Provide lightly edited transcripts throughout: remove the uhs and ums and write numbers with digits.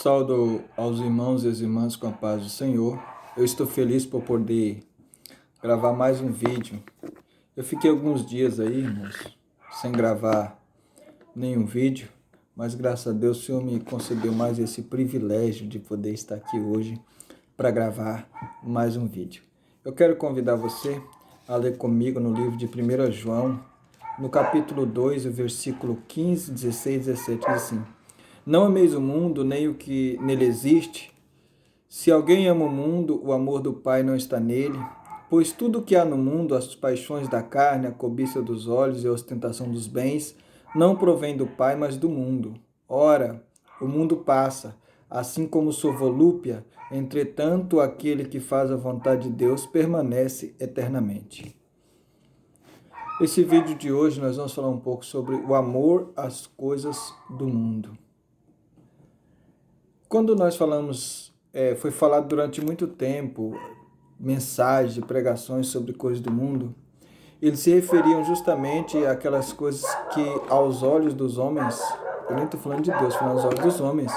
Saúdo aos irmãos e às irmãs com a paz do Senhor. Eu estou feliz por poder gravar mais um vídeo. Eu fiquei alguns dias aí, irmãos, sem gravar nenhum vídeo, mas graças a Deus o Senhor me concedeu mais esse privilégio de poder estar aqui hoje para gravar mais um vídeo. Eu quero convidar você a ler comigo no livro de 1 João, no capítulo 2, o versículo 15, 16 e 17, diz assim: Não ameis o mundo, nem o que nele existe. Se alguém ama o mundo, o amor do Pai não está nele. Pois tudo o que há no mundo, as paixões da carne, a cobiça dos olhos e a ostentação dos bens, não provém do Pai, mas do mundo. Ora, o mundo passa, assim como sua volúpia, entretanto, aquele que faz a vontade de Deus permanece eternamente. Esse vídeo de hoje nós vamos falar um pouco sobre o amor às coisas do mundo. Quando nós falamos, foi falado durante muito tempo, mensagens e pregações sobre coisas do mundo, eles se referiam justamente àquelas coisas que aos olhos dos homens, eu nem estou falando de Deus, falando aos olhos dos homens,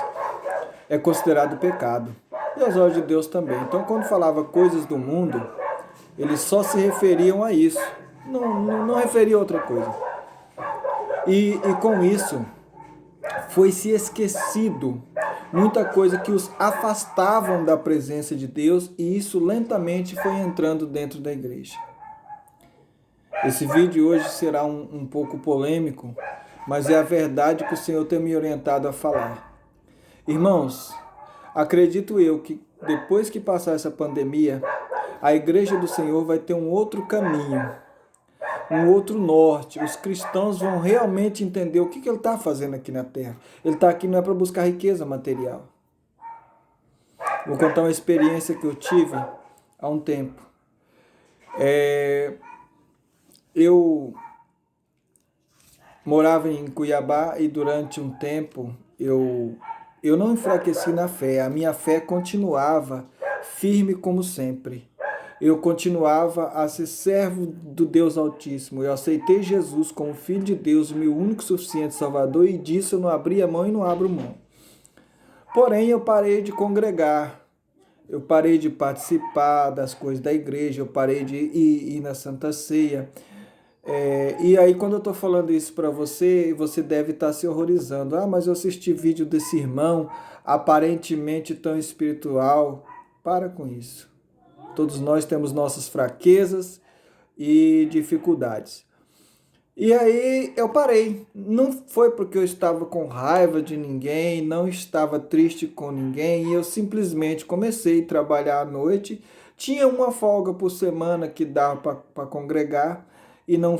é considerado pecado. E aos olhos de Deus também. Então, quando falava coisas do mundo, eles só se referiam a isso, não referia a outra coisa. E com isso, foi se esquecido muita coisa que os afastavam da presença de Deus, e isso lentamente foi entrando dentro da igreja. Esse vídeo hoje será um pouco polêmico, mas é a verdade que o Senhor tem me orientado a falar. Irmãos, acredito eu que depois que passar essa pandemia, a igreja do Senhor vai ter um outro caminho, um outro norte. Os cristãos vão realmente entender o que ele está fazendo aqui na terra. Ele está aqui não é para buscar riqueza material. Vou contar uma experiência que eu tive há um tempo. Eu morava em Cuiabá e durante um tempo eu não enfraqueci na fé. A minha fé continuava firme como sempre. Eu continuava a ser servo do Deus Altíssimo. Eu aceitei Jesus como Filho de Deus, meu único suficiente Salvador, e disso eu não abri a mão e não abro mão. Porém, eu parei de congregar, eu parei de participar das coisas da igreja, eu parei de ir na Santa Ceia. E aí, quando eu estou falando isso para você, você deve estar se horrorizando. Ah, mas eu assisti vídeo desse irmão, aparentemente tão espiritual. Para com isso. Todos nós temos nossas fraquezas e dificuldades. E aí eu parei. Não foi porque eu estava com raiva de ninguém, não estava triste com ninguém. Eu simplesmente comecei a trabalhar à noite. Tinha uma folga por semana que dava para congregar. E não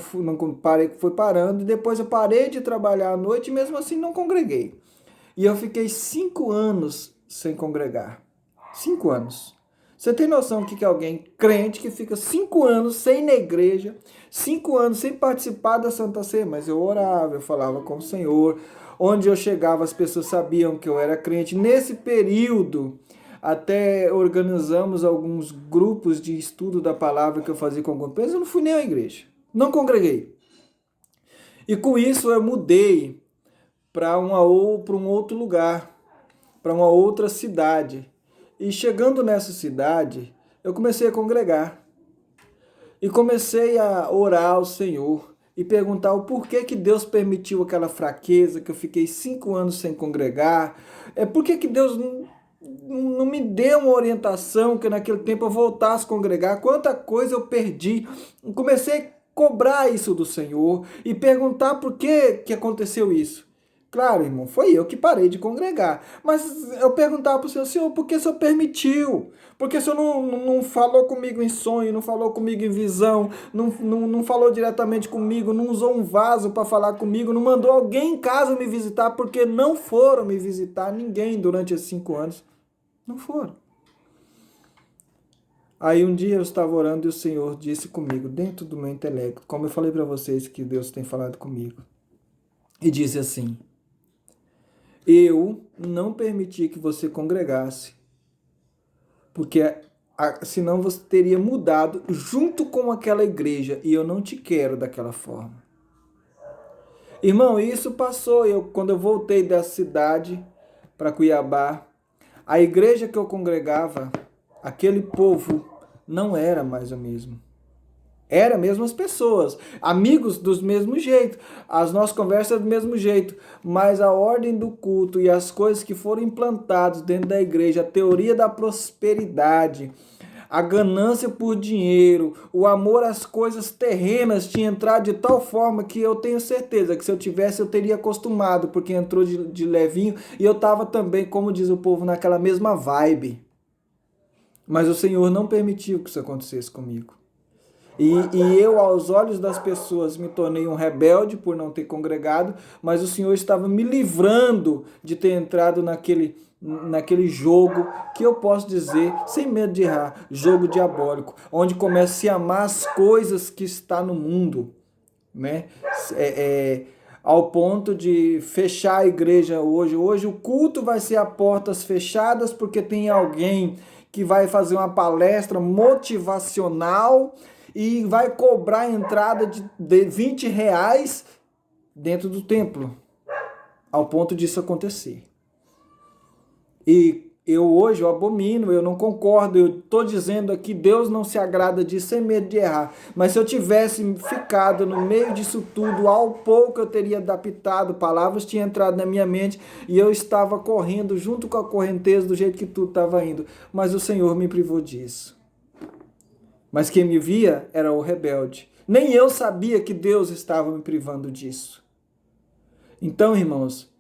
parei, fui parando. E depois eu parei de trabalhar à noite e mesmo assim não congreguei. E eu fiquei 5 anos sem congregar. 5 anos. Você tem noção do que é alguém crente que fica 5 anos sem ir na igreja, 5 anos sem participar da Santa Ceia? Mas eu orava, eu falava com o Senhor. Onde eu chegava, as pessoas sabiam que eu era crente. Nesse período, até organizamos alguns grupos de estudo da palavra que eu fazia com alguma coisa. Eu não fui nem à igreja, não congreguei. E com isso eu mudei para um outro lugar, para uma outra cidade. E chegando nessa cidade, eu comecei a congregar. E comecei a orar ao Senhor e perguntar o porquê que Deus permitiu aquela fraqueza, que eu fiquei 5 anos sem congregar. Por que Deus não me deu uma orientação que naquele tempo eu voltasse a congregar? Quanta coisa eu perdi. Comecei a cobrar isso do Senhor e perguntar por que aconteceu isso. Claro, irmão, foi eu que parei de congregar. Mas eu perguntava para o Senhor, por que o Senhor permitiu? Por que o Senhor não falou comigo em sonho, não falou comigo em visão, não falou diretamente comigo, não usou um vaso para falar comigo, não mandou alguém em casa me visitar, porque não foram me visitar ninguém durante esses 5 anos. Não foram. Aí um dia eu estava orando e o Senhor disse comigo, dentro do meu intelecto, como eu falei para vocês que Deus tem falado comigo, e disse assim: eu não permiti que você congregasse, porque senão você teria mudado junto com aquela igreja, e eu não te quero daquela forma. Irmão, isso passou. Quando eu voltei da cidade para Cuiabá, A igreja que eu congregava, aquele povo não era mais o mesmo. Era mesmo as pessoas, amigos dos mesmo jeito, as nossas conversas do mesmo jeito, mas a ordem do culto e as coisas que foram implantadas dentro da igreja, a teoria da prosperidade, a ganância por dinheiro, o amor às coisas terrenas tinha entrado de tal forma que eu tenho certeza que se eu tivesse eu teria acostumado, porque entrou de levinho e eu estava também, como diz o povo, naquela mesma vibe. Mas o Senhor não permitiu que isso acontecesse comigo. E eu, aos olhos das pessoas, me tornei um rebelde por não ter congregado, mas o Senhor estava me livrando de ter entrado naquele jogo que eu posso dizer, sem medo de errar, jogo diabólico, onde começa a se amar as coisas que está no mundo, né? Ao ponto de fechar a igreja hoje. Hoje o culto vai ser a portas fechadas porque tem alguém que vai fazer uma palestra motivacional e vai cobrar a entrada de 20 reais dentro do templo, ao ponto disso acontecer. E eu abomino, eu não concordo, eu estou dizendo aqui, Deus não se agrada disso, sem medo de errar. Mas se eu tivesse ficado no meio disso tudo, ao pouco eu teria adaptado, palavras tinham entrado na minha mente e eu estava correndo junto com a correnteza do jeito que tudo estava indo. Mas o Senhor me privou disso. Mas quem me via era o rebelde. Nem eu sabia que Deus estava me privando disso. Então, irmãos,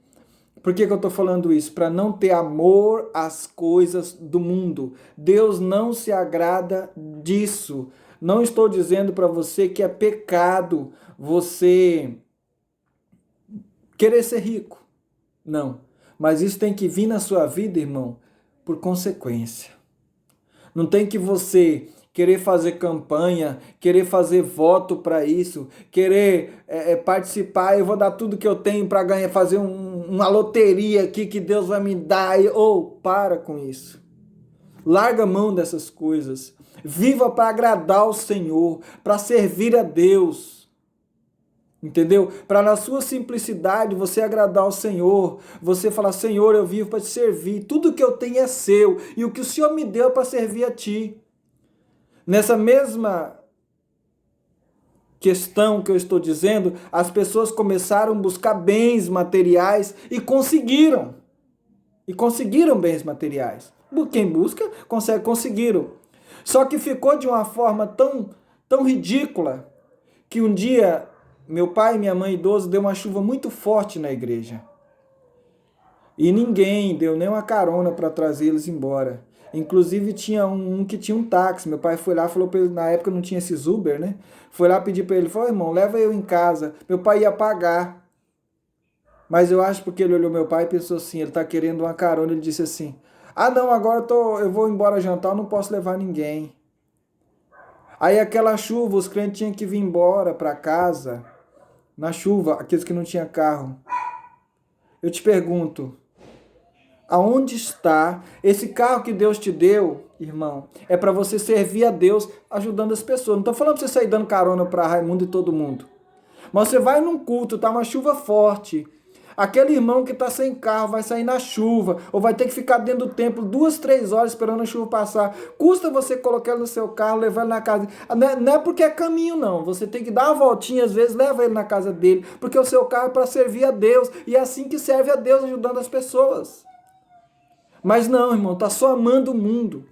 por que eu estou falando isso? Para não ter amor às coisas do mundo. Deus não se agrada disso. Não estou dizendo para você que é pecado você querer ser rico. Não. Mas isso tem que vir na sua vida, irmão, por consequência. Não tem que você querer fazer campanha, querer fazer voto para isso, querer participar, eu vou dar tudo que eu tenho para ganhar, fazer uma loteria aqui que Deus vai me dar. Para com isso. Larga a mão dessas coisas. Viva para agradar o Senhor, para servir a Deus. Entendeu? Para na sua simplicidade você agradar ao Senhor, você falar: Senhor, eu vivo para te servir, tudo que eu tenho é seu e o que o Senhor me deu é para servir a ti. Nessa mesma questão que eu estou dizendo, as pessoas começaram a buscar bens materiais e conseguiram. E conseguiram bens materiais. Quem busca, conseguiram. Só que ficou de uma forma tão ridícula que um dia meu pai e minha mãe idosos deu uma chuva muito forte na igreja. E ninguém deu nem uma carona para trazê-los embora. Inclusive tinha um que tinha um táxi. Meu pai foi lá, falou para ele, na época não tinha esses Uber, né? Foi lá pedir para ele, falou: irmão, leva eu em casa. Meu pai ia pagar. Mas eu acho porque ele olhou meu pai e pensou assim, ele tá querendo uma carona, ele disse assim: ah não, agora eu vou embora jantar, eu não posso levar ninguém. Aí aquela chuva, os crentes tinham que vir embora para casa, na chuva, aqueles que não tinham carro. Eu te pergunto, aonde está esse carro que Deus te deu, irmão? É para você servir a Deus ajudando as pessoas. Não estou falando para você sair dando carona para Raimundo e todo mundo. Mas você vai num culto, tá uma chuva forte. Aquele irmão que está sem carro vai sair na chuva, ou vai ter que ficar dentro do templo 2, 3 horas esperando a chuva passar. Custa você colocar ele no seu carro, levar ele na casa. Não é porque é caminho, não. Você tem que dar uma voltinha, às vezes, leva ele na casa dele, porque o seu carro é para servir a Deus, e é assim que serve a Deus, ajudando as pessoas. Mas não, irmão, tá só amando o mundo.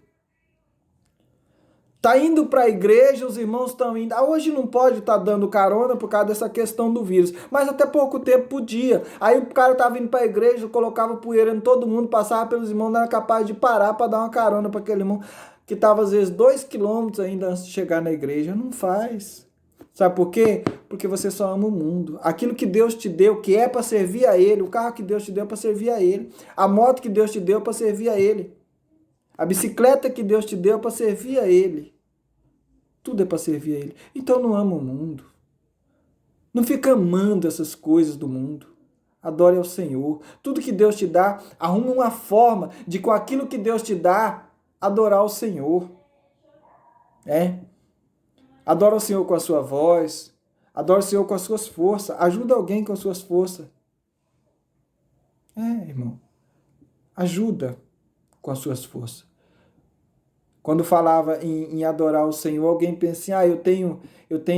Tá indo para a igreja, os irmãos estão indo. Hoje não pode estar dando carona por causa dessa questão do vírus, mas até pouco tempo podia. Aí o cara estava indo para a igreja, colocava poeira em todo mundo, passava pelos irmãos, não era capaz de parar para dar uma carona para aquele irmão que estava às vezes 2 quilômetros ainda antes de chegar na igreja. Não faz. Sabe por quê? Porque você só ama o mundo. Aquilo que Deus te deu, que é para servir a Ele, o carro que Deus te deu é para servir a Ele, a moto que Deus te deu é para servir a Ele, a bicicleta que Deus te deu é para servir a Ele. Tudo é para servir a Ele. Então não ama o mundo. Não fica amando essas coisas do mundo. Adore ao Senhor. Tudo que Deus te dá, arrume uma forma de, com aquilo que Deus te dá, adorar o Senhor. Adora o Senhor com a sua voz. Adora o Senhor com as suas forças. Ajuda alguém com as suas forças. Irmão. Ajuda. com as suas forças. Quando falava em adorar o Senhor, alguém pensa assim, eu tenho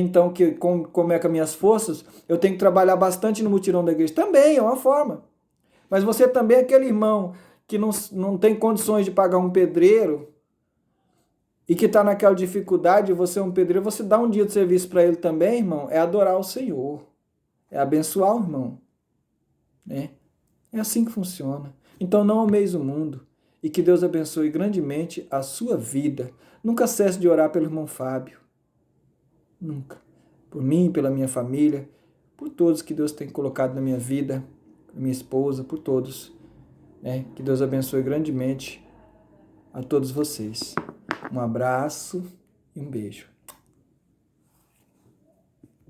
então que, como é com as minhas forças, eu tenho que trabalhar bastante no mutirão da igreja. Também é uma forma. Mas você também é aquele irmão que não tem condições de pagar um pedreiro e que está naquela dificuldade, você é um pedreiro, você dá um dia de serviço para ele também, irmão, é adorar o Senhor, é abençoar o irmão, né? É assim que funciona. Então não ameis o mundo e que Deus abençoe grandemente a sua vida. Nunca cesse de orar pelo irmão Fábio, nunca. Por mim, pela minha família, por todos que Deus tem colocado na minha vida, minha esposa, por todos, né? Que Deus abençoe grandemente a todos vocês. Um abraço e um beijo.